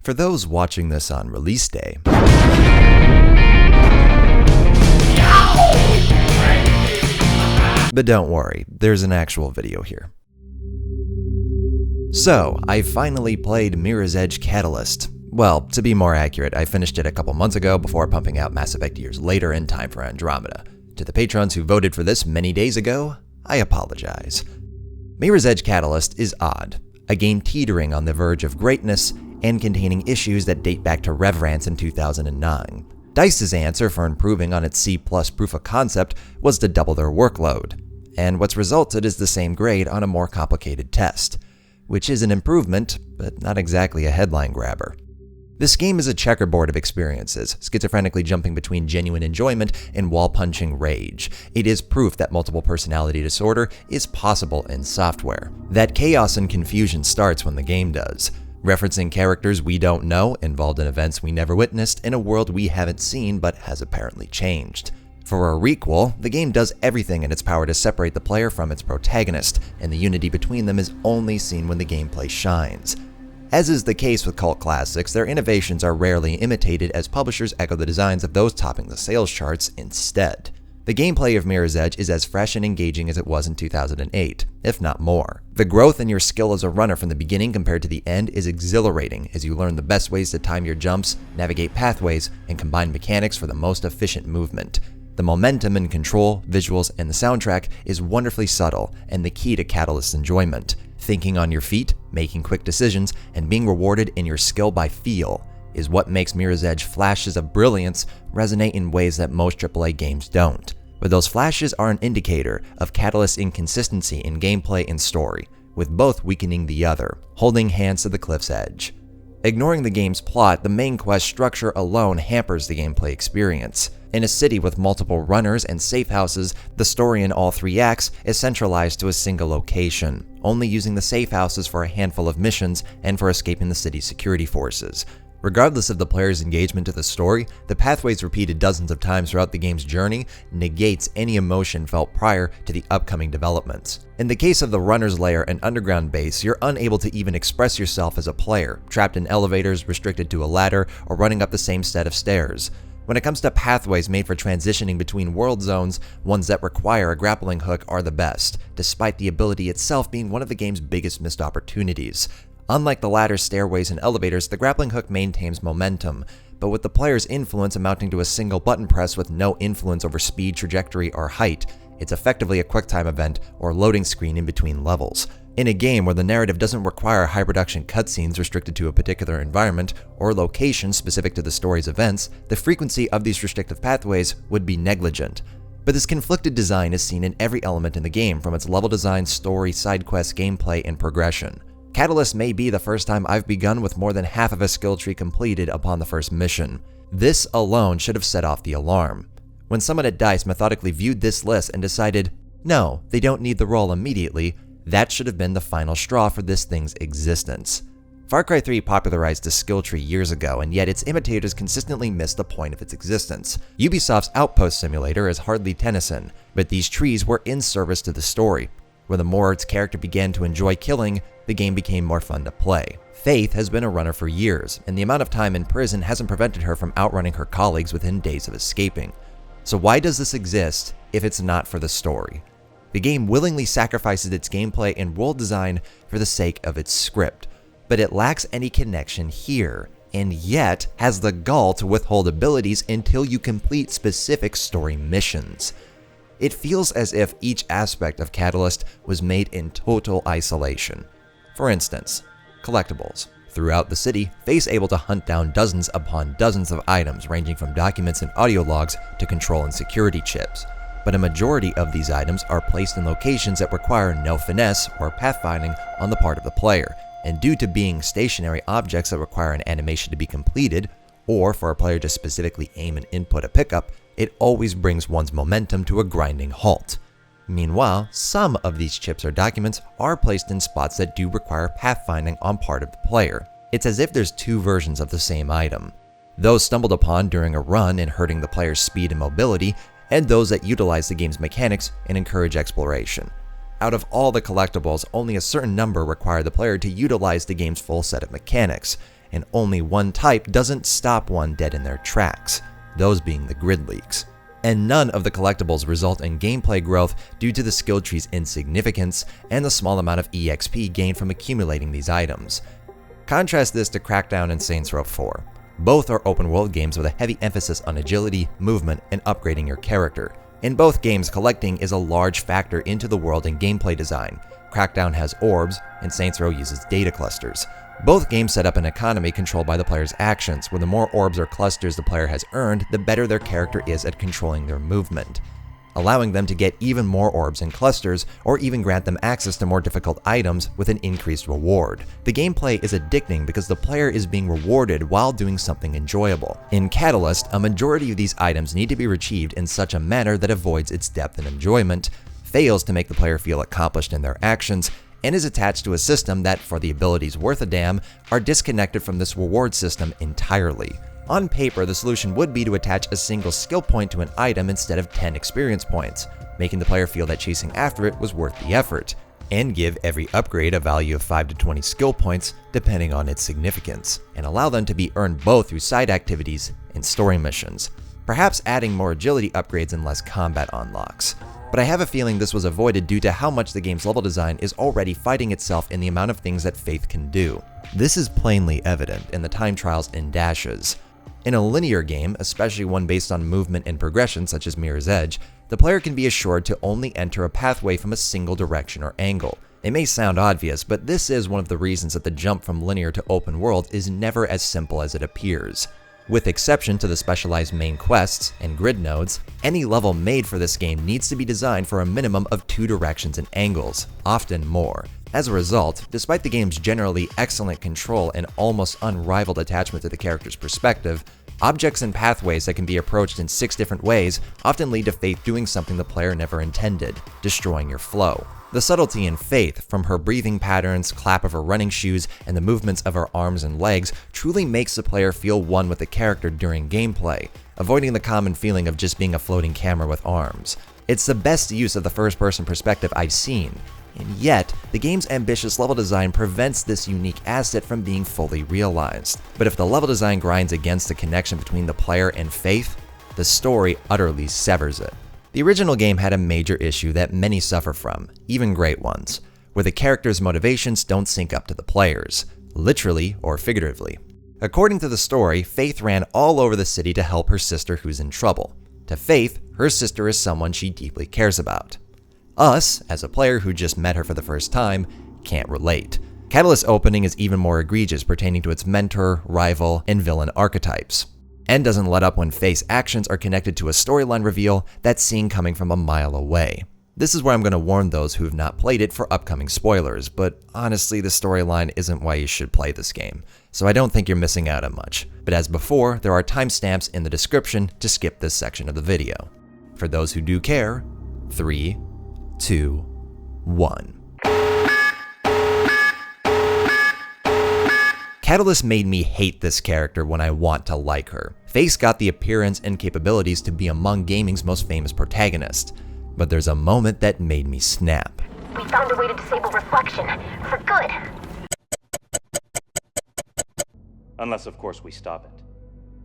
For those watching this on release day, but don't worry, there's an actual video here. So, I finally played Mirror's Edge Catalyst. Well, to be more accurate, I finished it a couple months ago before pumping out Mass Effect years later in time for Andromeda. To the patrons who voted for this many days ago, I apologize. Mirror's Edge Catalyst is odd, a game teetering on the verge of greatness and containing issues that date back to Reverance in 2009. DICE's answer for improving on its C+ proof of concept was to double their workload, and what's resulted is the same grade on a more complicated test, which is an improvement, but not exactly a headline grabber. This game is a checkerboard of experiences, schizophrenically jumping between genuine enjoyment and wall-punching rage. It is proof that multiple personality disorder is possible in software. That chaos and confusion starts when the game does, referencing characters we don't know, involved in events we never witnessed, in a world we haven't seen but has apparently changed. For a requel, the game does everything in its power to separate the player from its protagonist, and the unity between them is only seen when the gameplay shines. As is the case with cult classics, their innovations are rarely imitated as publishers echo the designs of those topping the sales charts instead. The gameplay of Mirror's Edge is as fresh and engaging as it was in 2008, if not more. The growth in your skill as a runner from the beginning compared to the end is exhilarating as you learn the best ways to time your jumps, navigate pathways, and combine mechanics for the most efficient movement. The momentum and control, visuals, and the soundtrack is wonderfully subtle and the key to Catalyst's enjoyment. Thinking on your feet, making quick decisions, and being rewarded in your skill by feel is what makes Mirror's Edge flashes of brilliance resonate in ways that most AAA games don't. But those flashes are an indicator of Catalyst's inconsistency in gameplay and story, with both weakening the other, holding hands to the cliff's edge. Ignoring the game's plot, the main quest structure alone hampers the gameplay experience. In a city with multiple runners and safe houses, the story in all 3 acts is centralized to a single location, only using the safe houses for a handful of missions and for escaping the city's security forces. Regardless of the player's engagement to the story, the pathways repeated dozens of times throughout the game's journey negates any emotion felt prior to the upcoming developments. In the case of the Runner's Lair and Underground Base, you're unable to even express yourself as a player, trapped in elevators, restricted to a ladder, or running up the same set of stairs. When it comes to pathways made for transitioning between world zones, ones that require a grappling hook are the best, despite the ability itself being one of the game's biggest missed opportunities. Unlike the ladders, stairways, and elevators, the grappling hook maintains momentum, but with the player's influence amounting to a single button press with no influence over speed, trajectory, or height, it's effectively a QuickTime event or loading screen in between levels. In a game where the narrative doesn't require high-production cutscenes restricted to a particular environment or location specific to the story's events, the frequency of these restrictive pathways would be negligent. But this conflicted design is seen in every element in the game, from its level design, story, side quests, gameplay, and progression. Catalyst may be the first time I've begun with more than half of a skill tree completed upon the first mission. This alone should have set off the alarm. When someone at DICE methodically viewed this list and decided, no, they don't need the role immediately, that should have been the final straw for this thing's existence. Far Cry 3 popularized the skill tree years ago, and yet its imitators consistently missed the point of its existence. Ubisoft's Outpost Simulator is hardly Tennyson, but these trees were in service to the story. Where the more its character began to enjoy killing, the game became more fun to play. Faith has been a runner for years, and the amount of time in prison hasn't prevented her from outrunning her colleagues within days of escaping. So why does this exist if it's not for the story? The game willingly sacrifices its gameplay and world design for the sake of its script, but it lacks any connection here, and yet has the gall to withhold abilities until you complete specific story missions. It feels as if each aspect of Catalyst was made in total isolation. For instance, collectibles. Throughout the city, Faith's able to hunt down dozens upon dozens of items ranging from documents and audio logs to control and security chips. But a majority of these items are placed in locations that require no finesse or pathfinding on the part of the player, and due to being stationary objects that require an animation to be completed, or for a player to specifically aim and input a pickup, it always brings one's momentum to a grinding halt. Meanwhile, some of these chips or documents are placed in spots that do require pathfinding on part of the player. It's as if there's 2 versions of the same item. Those stumbled upon during a run and hurting the player's speed and mobility, and those that utilize the game's mechanics and encourage exploration. Out of all the collectibles, only a certain number require the player to utilize the game's full set of mechanics, and only one type doesn't stop one dead in their tracks, those being the grid leaks. And none of the collectibles result in gameplay growth due to the skill tree's insignificance and the small amount of EXP gained from accumulating these items. Contrast this to Crackdown and Saints Row 4. Both are open-world games with a heavy emphasis on agility, movement, and upgrading your character. In both games, collecting is a large factor into the world and gameplay design. Crackdown has orbs, and Saints Row uses data clusters. Both games set up an economy controlled by the player's actions, where the more orbs or clusters the player has earned, the better their character is at controlling their movement, allowing them to get even more orbs and clusters, or even grant them access to more difficult items with an increased reward. The gameplay is addicting because the player is being rewarded while doing something enjoyable. In Catalyst, a majority of these items need to be achieved in such a manner that avoids its depth and enjoyment, fails to make the player feel accomplished in their actions, and is attached to a system that, for the abilities worth a damn, are disconnected from this reward system entirely. On paper, the solution would be to attach a single skill point to an item instead of 10 experience points, making the player feel that chasing after it was worth the effort, and give every upgrade a value of 5 to 20 skill points depending on its significance, and allow them to be earned both through side activities and story missions, perhaps adding more agility upgrades and less combat unlocks. But I have a feeling this was avoided due to how much the game's level design is already fighting itself in the amount of things that Faith can do. This is plainly evident in the time trials and dashes. In a linear game, especially one based on movement and progression such as Mirror's Edge, the player can be assured to only enter a pathway from a single direction or angle. It may sound obvious, but this is one of the reasons that the jump from linear to open world is never as simple as it appears. With exception to the specialized main quests and grid nodes, any level made for this game needs to be designed for a minimum of 2 directions and angles, often more. As a result, despite the game's generally excellent control and almost unrivaled attachment to the character's perspective, objects and pathways that can be approached in 6 different ways often lead to Faith doing something the player never intended, destroying your flow. The subtlety in Faith, from her breathing patterns, clap of her running shoes, and the movements of her arms and legs, truly makes the player feel one with the character during gameplay, avoiding the common feeling of just being a floating camera with arms. It's the best use of the first-person perspective I've seen, and yet, the game's ambitious level design prevents this unique asset from being fully realized. But if the level design grinds against the connection between the player and Faith, the story utterly severs it. The original game had a major issue that many suffer from, even great ones, where the character's motivations don't sync up to the player's, literally or figuratively. According to the story, Faith ran all over the city to help her sister who's in trouble. To Faith, her sister is someone she deeply cares about. Us, as a player who just met her for the first time, can't relate. Catalyst's opening is even more egregious, pertaining to its mentor, rival, and villain archetypes, and doesn't let up when Faith's actions are connected to a storyline reveal that's seen coming from a mile away. This is where I'm going to warn those who have not played it for upcoming spoilers, but honestly the storyline isn't why you should play this game, so I don't think you're missing out on much. But as before, there are timestamps in the description to skip this section of the video. For those who do care, 3, 2, 1. Catalyst made me hate this character when I want to like her. Faith's got the appearance and capabilities to be among gaming's most famous protagonists, but there's a moment that made me snap. We found a way to disable reflection, for good. Unless, of course, we stop it.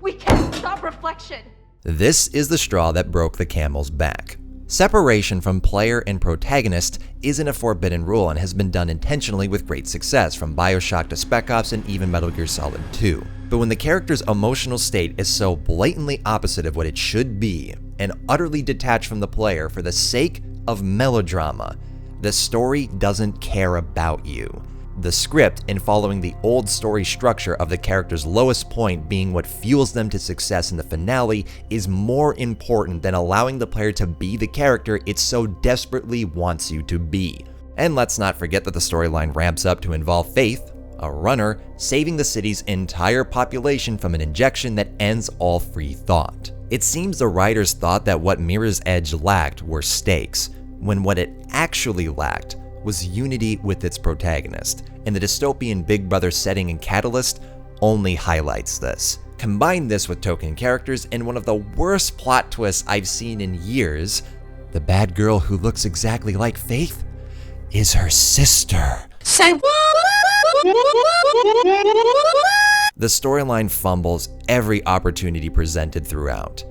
We can't stop reflection! This is the straw that broke the camel's back. Separation from player and protagonist isn't a forbidden rule and has been done intentionally with great success, from BioShock to Spec Ops and even Metal Gear Solid 2. But when the character's emotional state is so blatantly opposite of what it should be, and utterly detached from the player for the sake of melodrama, the story doesn't care about you. The script, in following the old story structure of the character's lowest point being what fuels them to success in the finale, is more important than allowing the player to be the character it so desperately wants you to be. And let's not forget that the storyline ramps up to involve Faith, a runner, saving the city's entire population from an injection that ends all free thought. It seems the writers thought that what Mirror's Edge lacked were stakes, when what it actually lacked was unity with its protagonist, and the dystopian Big Brother setting in Catalyst only highlights this. Combine this with token characters and one of the worst plot twists I've seen in years. The bad girl who looks exactly like Faith is her sister. Say what? The storyline fumbles every opportunity presented throughout.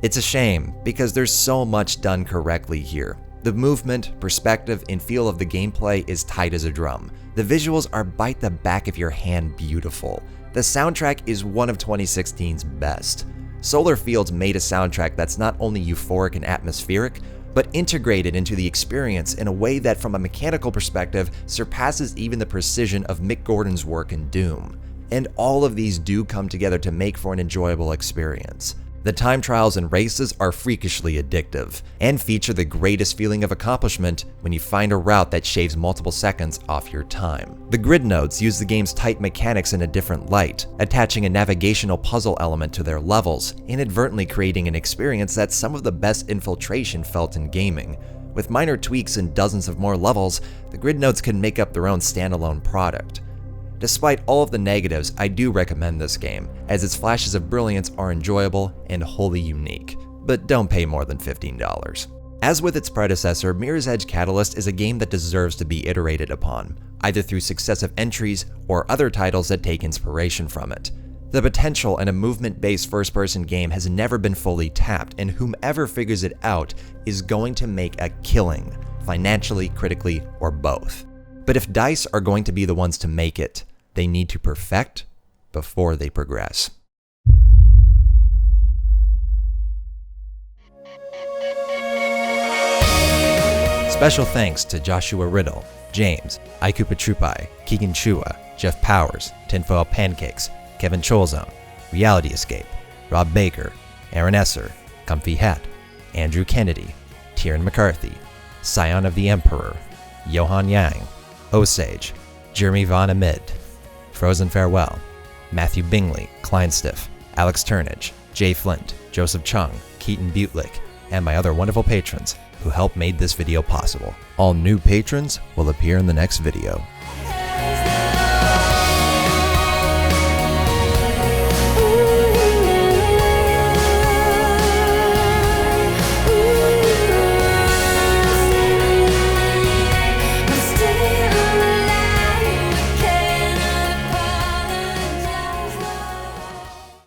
It's a shame, because there's so much done correctly here. The movement, perspective, and feel of the gameplay is tight as a drum. The visuals are bite the back of your hand beautiful. The soundtrack is one of 2016's best. Solar Fields made a soundtrack that's not only euphoric and atmospheric, but integrated into the experience in a way that, from a mechanical perspective, surpasses even the precision of Mick Gordon's work in Doom. And all of these do come together to make for an enjoyable experience. The time trials and races are freakishly addictive, and feature the greatest feeling of accomplishment when you find a route that shaves multiple seconds off your time. The grid nodes use the game's tight mechanics in a different light, attaching a navigational puzzle element to their levels, inadvertently creating an experience that's some of the best infiltration felt in gaming. With minor tweaks and dozens of more levels, the grid nodes can make up their own standalone product. Despite all of the negatives, I do recommend this game, as its flashes of brilliance are enjoyable and wholly unique, but don't pay more than $15. As with its predecessor, Mirror's Edge Catalyst is a game that deserves to be iterated upon, either through successive entries or other titles that take inspiration from it. The potential in a movement-based first-person game has never been fully tapped, and whomever figures it out is going to make a killing, financially, critically, or both. But if DICE are going to be the ones to make it, they need to perfect before they progress. Special thanks to Joshua Riddle, James, Aiku Petrupai, Keegan Chua, Jeff Powers, Tinfoil Pancakes, Kevin Cholzone, Reality Escape, Rob Baker, Aaron Esser, Comfy Hat, Andrew Kennedy, Tieran McCarthy, Scion of the Emperor, Johan Yang, Osage, Jeremy Von Amid, Frozen Farewell, Matthew Bingley, Kleinstiff, Alex Turnage, Jay Flint, Joseph Chung, Keaton Butlick, and my other wonderful patrons who helped make this video possible. All new patrons will appear in the next video.